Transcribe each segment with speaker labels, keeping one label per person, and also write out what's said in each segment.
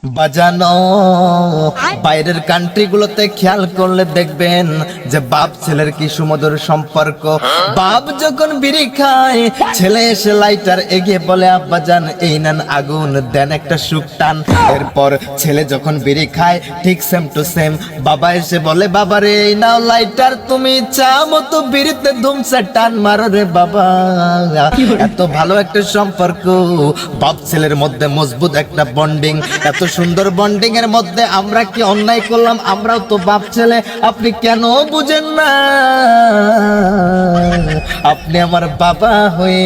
Speaker 1: বাজানো বাইরের কান্ট্রিগুলোতে খেয়াল করলে দেখবেন যে বাপ ছেলের কি সুমধুর সম্পর্ক। বাপ যখন বিড়ি খায়, ছেলে এসে লাইটার এগিয়ে বলে আব্বা জান এই নেন আগুন, দেন একটা সুখ টান। এরপর ছেলে যখন বিড়ি খায় ঠিক সেম টু সেম বাবা এসে বলে বাবা রে এই নাও লাইটার, তুমি চা মতো বিড়িতে ধুমসে টান মারো রে বাবা। এত ভালো একটা সম্পর্ক বাপ ছেলের মধ্যে, মজবুত একটা বন্ডিং, এত সুন্দর বন্ডিং এর মধ্যে আমরা কি অন্যায় করলাম? আমরাও তো বাপ ছেলে, আপনি কেন বুঝেন না? আপনি আমার বাবা হয়ে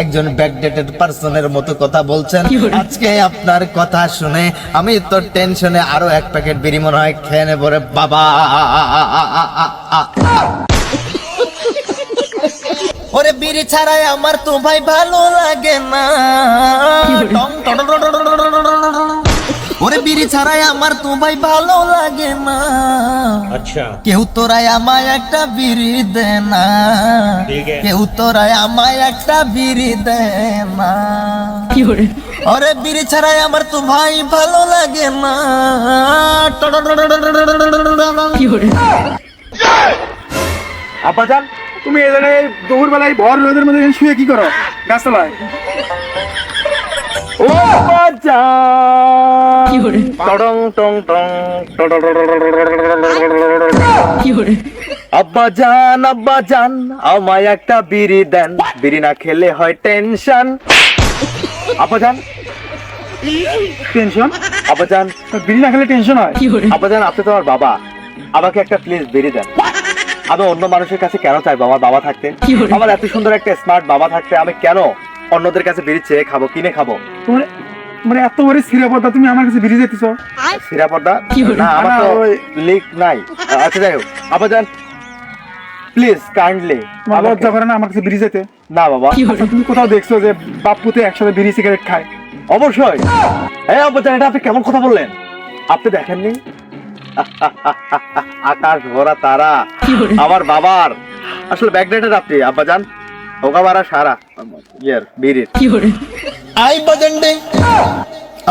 Speaker 1: একজন ব্যাকডেটেড পারসনের মতো কথা বলছেন। আজকে আপনার কথা শুনে আমি তো টেনশনে আরো এক প্যাকেট বিড়ি মনে হয় খেয়ে নেব রে বাবা। ওরে বিড়ি ছাড়াই আমার তো ভাই ভালো লাগে না। ওরে বিড়ি ছাড়াই আমার তো ভাই ভালো লাগে না।
Speaker 2: अच्छा
Speaker 1: কেউ তোরাই আমায় একটা বিড়ি দে না, কেউ তোরাই আমায় একটা বিড়ি দে না। ওরে বিড়ি ছাড়াই আমার তো ভাই ভালো লাগে না।
Speaker 3: আব্বাজান, তুমি এই জায়গায় দুপুর বেলায় ভর রোদের মধ্যে এখানে শুয়ে কি করো গাছতলায়? ও আব্বাজান, টং টং টং
Speaker 1: আব্বাজান আব্বাজান আমায় একটা বিড়ি দেন, বিড়ি না খেলে হয় টেনশন।
Speaker 3: আব্বাজান টেনশন?
Speaker 1: আব্বাজান
Speaker 3: বিড়ি না খেলে টেনশন হয়?
Speaker 1: আব্বাজান আপনি তো আমার বাবা, আমাকে একটা প্লিজ বিড়ি দেন। আমি অন্য মানুষের কাছে কেন চাইবো আমার বাবা থাকতে? আমার এত সুন্দর একটা স্মার্ট বাবা থাকতে আমি কেন অন্যদের কাছে বিড়ি চেয়ে খাবো, কিনে খাবো?
Speaker 3: তোমার মানে এত বড় সিরাপদা, তুমি আমার কাছে বিড়ি যেতেছ?
Speaker 1: সিরাপদা না, আমার তো লিক নাই। আচ্ছা যাই হোক আব্বাজান প্লিজ কাইন্ডলি।
Speaker 3: তোমার লজ্জা করে না আমার কাছে বিড়ি যেতে?
Speaker 1: না বাবা।
Speaker 3: আচ্ছা, তুমি কোথাও দেখছো যে বাপ পুতে একসাথে বিড়ি সিগারেট খায়?
Speaker 1: অবশ্যই। এই আব্বাজান এটা আপনি কেমন কথা বললেন? আপনি দেখেননি আকাশ ভরা তারা আমার বাবার আসলে ব্যাকডেটেড আপনি আব্বাজান, ওগাবারা সারা ইয়ার বিড়ির আই বাজান্ডে।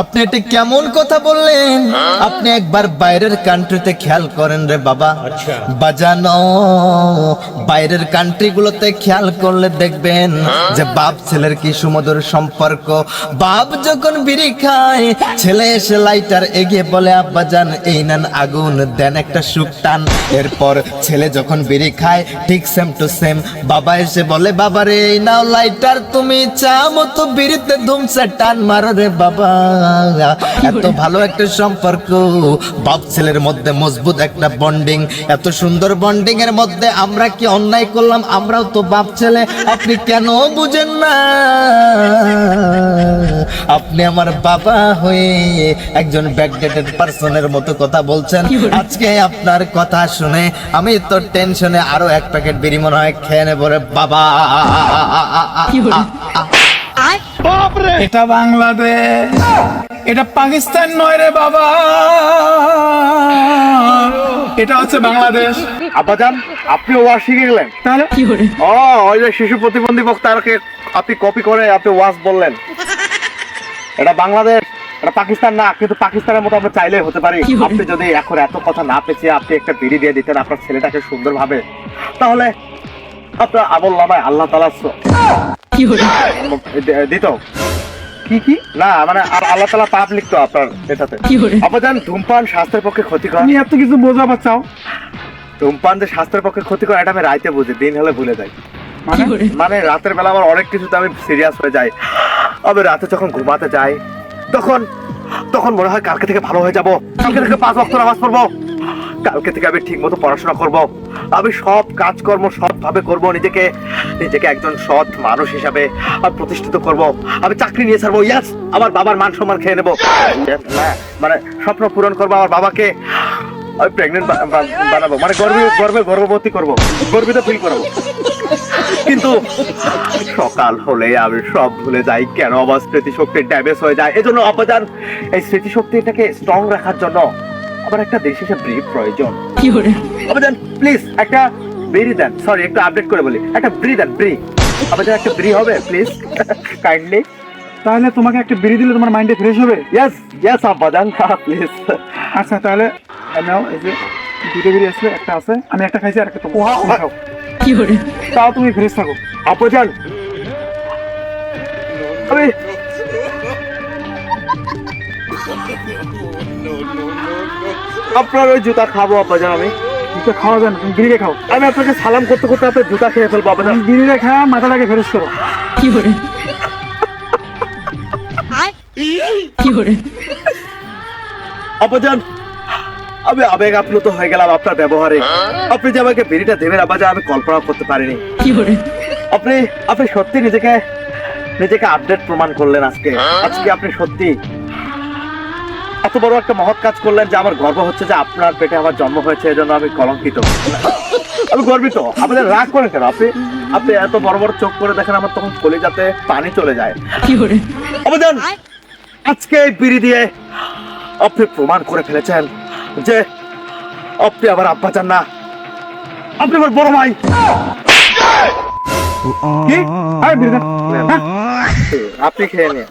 Speaker 1: আপনি এটা কেমন কথা বললেন? আপনি একবার বাইরের কান্ট্রিতে খেয়াল করেন রে বাবা।
Speaker 2: আচ্ছা
Speaker 1: বাজানো বাইরের কান্ট্রিগুলোতে খেয়াল করলে দেখবেন যে বাপ ছেলের কি সুমধুর সম্পর্ক। বাপ যখন বিড়ি খায়, ছেলে এসে লাইটার এগিয়ে বলে আব্বা জান এই নেন আগুন, দেন একটা সুখ টান। এরপর ছেলে যখন বিড়ি খায় ঠিক সেম টু সেম বাবা এসে বলে বাবা রে এই নাও লাইটার, তুমি চা মতো বিড়িতে ধুমসে টান মারো রে বাবা। এত ভালো একটা সম্পর্ক বাপ ছেলের মধ্যে, মজবুত একটা বন্ডিং, এত সুন্দর বন্ডিং এর মধ্যে আমরা কি অন্যায় করলাম? আমরাও তো বাপ ছেলে, আপনি কেন বুঝেন না? আপনি আমার বাবা হয়ে একজন ব্যাকডেটেড পারসনের মতো কথা বলছেন। আজকে আপনার কথা শুনে আমি তো টেনশনে আরো এক প্যাকেট বিড়ি মনে হয় খেয়ে নেব রে বাবা।
Speaker 3: এটা বাংলাদেশ, এটা পাকিস্তান নয় রে বাবা, এটা হচ্ছে বাংলাদেশ।
Speaker 1: আব্বাজান আপনি ওয়াজ শিখে গেলেন?
Speaker 3: তাহলে
Speaker 1: ও ওই যে শিশু প্রতিবন্ধী বক্তাকে আপনি কপি করে আপনি ওয়াজ বললেন। এটা বাংলাদেশ, এটা পাকিস্তান না, কিন্তু পাকিস্তানের মতো আমরা চাইলেই হতে পারি। আপনি যদি এখন এত কথা না পেঁচিয়ে আপনি একটা বিড়ি দিয়ে দিতেন আপনার ছেলেটাকে সুন্দরভাবে, তাহলে আপনার আমল নামায় আল্লাহ তাআলা দিত।
Speaker 3: কি কি
Speaker 1: না মানে আল্লাহ তাআলা পাপ লিখতো আপনার এটাতে। আব্বাজান ধূমপান স্বাস্থ্যের পক্ষে ক্ষতিকর।
Speaker 3: তুমি এত কিছু বোঝাবার চাও?
Speaker 1: ধূমপান যে স্বাস্থ্যের পক্ষে ক্ষতিকর এটা আমি রাইতে বুঝি, দিন হলে ভুলে যাই। মানে রাতের বেলা আমার অনেক কিছুতে আমি সিরিয়াস হয়ে যাই। আমি রাতে যখন ঘুমাতে যাই তখন তখন মনে হয় কালকে থেকে ভালো হয়ে যাব, কালকে থেকে 5 ওয়াক্ত নামাজ পড়বো, কালকে থেকে আমি ঠিক মতো পড়াশোনা করব, আমি সব কাজকর্ম সৎভাবে করব, নিজেকে নিজেকে একজন সৎ মানুষ হিসাবে আমি প্রতিষ্ঠিত করব, আমি চাকরি নিয়ে ছাড়বো, ইয়াস আমার বাবার মান সম্মান খেয়ে নেবো, মানে স্বপ্ন পূরণ করবো, আমার বাবাকে আমি প্রেগনেন্ট বানাবো, মানে গর্ভবতী করবো, গর্বিত ফিল করবো। কিন্তু সকাল হলে আমি সব ভুলে যাই। কেন আমার স্মৃতিশক্তি ড্যামেজ হয়ে যায়? এজন্য আব্বাজান এই স্মৃতিশক্তিটাকে স্ট্রং রাখার জন্য আমার একটা দেশ হিসেবে ব্রিফ প্রয়োজন। আব্বাজান প্লিজ একটা ব্রি দেন, সরি একটু আপডেট করে বলি, একটা ব্রি দেন, ব্রি। আব্বাজান একটা ব্রি হবে প্লিজ কাইন্ডলি।
Speaker 3: তাহলে তোমাকে একটা বিড়ি দিলে তোমার মাইন্ডে ফ্রেশ হবে।
Speaker 1: ইয়েস ইয়েস আব্বাজান, প্লিজ।
Speaker 3: আচ্ছা তাহলে নাও, এই যে দুটো বিড়ি আসলে, একটা আছে, আমি একটা খাইছি আর একটা তুমি খাও। তাও তুমি ফ্রেশ থাকো।
Speaker 1: আব্বাজান আমি আপনার ওই জুতা খাবো আব্বাজান। আমি
Speaker 3: দুটো খাওয়া যায় না, তুমি বিড়িকে খাও।
Speaker 1: আমি আপনাকে সালাম করতে করতে আপনার জুতা খেয়ে ফেলবো আব্বাজান।
Speaker 3: তুমি বিড়িকে খা, মাথাটাকে ফ্রেশ করো।
Speaker 1: আব্বাজান আমি আবেগ আপ্লুত হয়ে গেলাম আপনার ব্যবহারে। আপনি যে আমাকে বিড়িটা দেবেন আব্বাজান, আমি কল্পনা করতে পারিনি। আপনি আপনি সত্যি নিজেকে নিজেকে আপডেট প্রমাণ করলেন আজকে। আজকে আপনি সত্যি এত বড় একটা মহৎ কাজ করলেন যে আমার গর্ব হচ্ছে যে আপনার পেটে আমার জন্ম হয়েছে, এজন্য আমি কলঙ্কিত, আমি গর্বিত। আপনাদের রাগ করেন কেন? আপনি আপনি এত বড় বড় চোখ করে দেখেন, আমার তখন কলিজাতে পানি চলে যায়। আব্বাজান আজকে এই বিড়ি দিয়ে আপনি প্রমাণ করে ফেলেছেন যে আপনি আমার আব্বাজান না, আপনি আমার বড় ভাই।
Speaker 3: কি? আয় বিড়ি দাও।
Speaker 1: আপনি খেয়ে নিন।